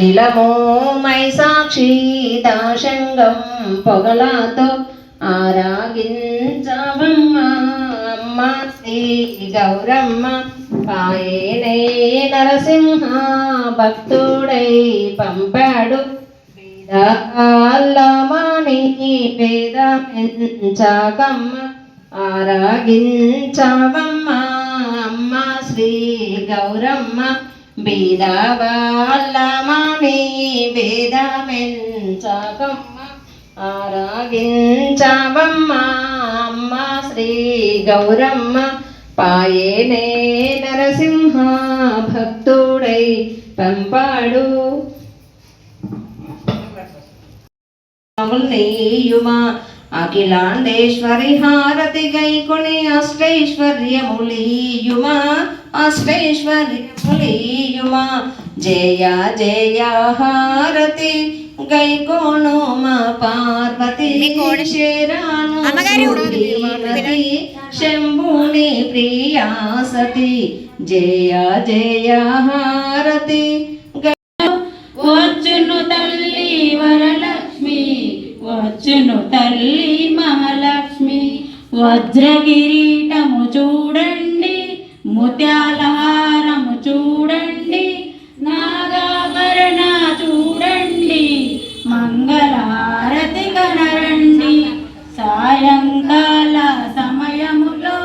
అఖిలము my సాక్షి దాశంగం పొగలాతో ఆరాగించవమ్మ అమ్మ శ్రీ గౌరమ్మ పాయేనే నరసింహ భక్తుడై పంపాడు వేదాలమాని వేదమించకమ్మ ఆరాగించవమ్మ అమ్మ శ్రీ గౌరమ్మ బీదవాళ్ళమని వేదమించకమ్మ ఆరాగించవమ్మ అమ్మ శ్రీ గౌరమ్మ పాయేనే నరసింహ భక్తుడై పంపాడు నీయుమా అఖిలాండేశ్వరి హారతి గైకొని అష్టైశ్వర్యములీయుమా అష్టైశ్వర్యములీయుమా జయ జయ హారతి గైకోను మా పార్వతి శేరాను శంభుని ప్రియాసతి జయ జయ హారతి వచ్చును తల్లి వరలక్ష్మి వచ్చును తల్లి మహాలక్ష్మి వజ్రకిరీటము చూడండి ముత్యాల హారము చూడండి నాగాభరణ చూడండి మంగళహారతి కనరండి సాయంకాల సమయములో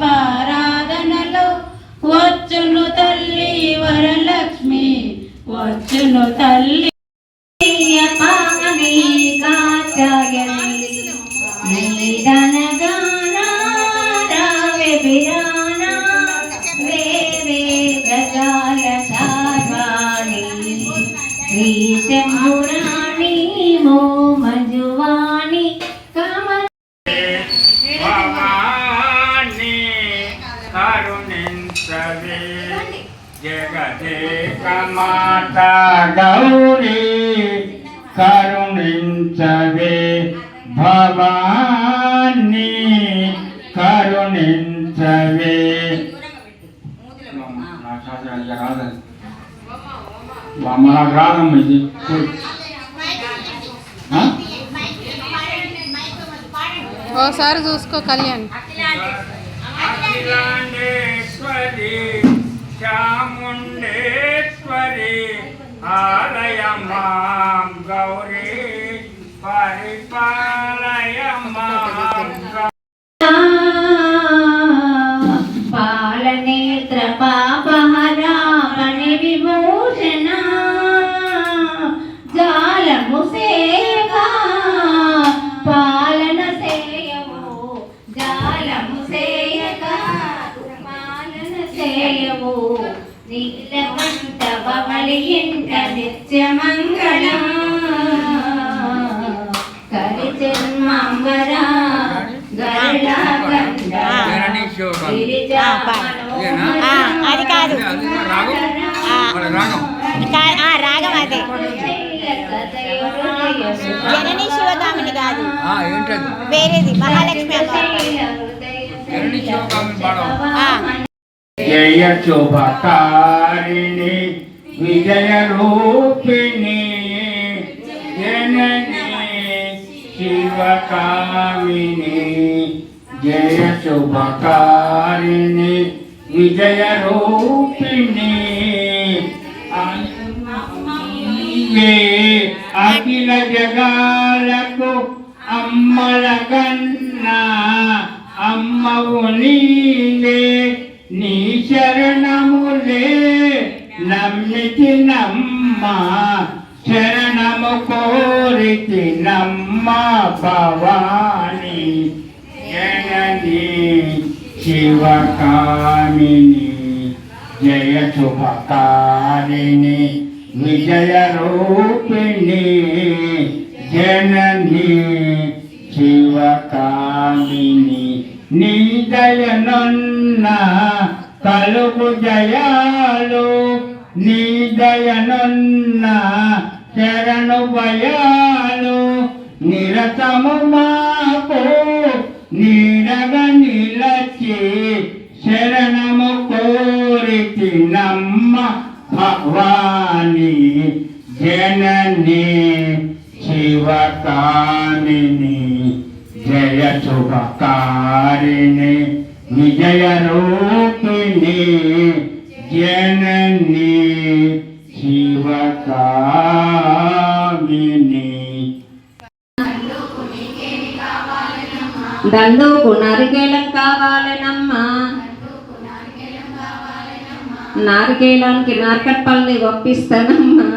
సంధ్యాదీపారాధనలో వచ్చును తల్లి వరలక్ష్మి వచ్చును తల్లి శంభురాణి మో మజువాణి భవాని కరుణించవే జగదేక మాత గౌరీ కరుణించవే భవాని కరుణించవే మన గ్రామం ఇది ఓసారి చూసుకో కళ్యాణ్. అఖిలాండేశ్వరి చాముండేశ్వరి ఆలయమా గౌరీ పరిపాలయమా పాలనేత్ర పాపహరా పణి విభూషణ జాలము సేగా పాలన సేయము జాలము సేయగా పాలన సేయము నీలకంఠ బవళి ఇంట నిత్యమంగళం కరి జన్మంబరా అది కాదు రాగం అదే జనని శివగామిని కాదు వేరేది మహాలక్ష్మి జయ శుభకారిణి విజయ రూపిణి జనని శివకామిని జయ శుభకారిణి విజయ రూపిణి అఖిల జగాలకు అమ్మల కన్నా అమ్మవు నీవే నీ శరణములే నమ్మితి నమ్మ శరణము కోరితి నమ్మ భవాని జనని శివకామిని జయ శుభకారిణి విజయ రూపిణి జనని శివకామిని నీ దయనున్న కలుగు జయాలు నీ దయనున్న శరణు భయాలు నిరతము మాకు నీడగ నిలచి శరణము కోరితి నమ్మ భవాని జనని శివకామిని జయ శుభకారిణి విజయ రూపిణి జనని శివకామిని. దండుకు నారికేలం కావాలనమ్మా, నారికేలానికి నార్కట్పల్లి ఒప్పిస్తానమ్మా.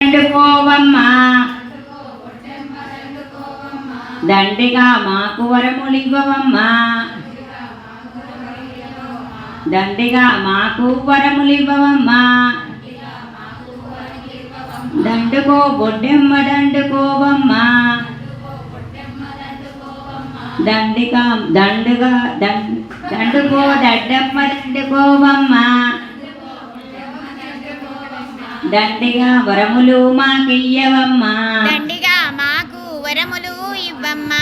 దండుకోవమ్మా దండిగా మాకు వరములివ్వవమ్మా, దండిగా మాకు వరములివ్వవమ్మా. దండుకో బొడ్డెమ్మ దండుకోవమ్మా, దండుకో దడ్డమ్మ దండుకోవమ్మా. దండిగా వరములు మాకియ్యవమ్మా, దండిగా మాకు వరములు ఇవ్వమ్మా.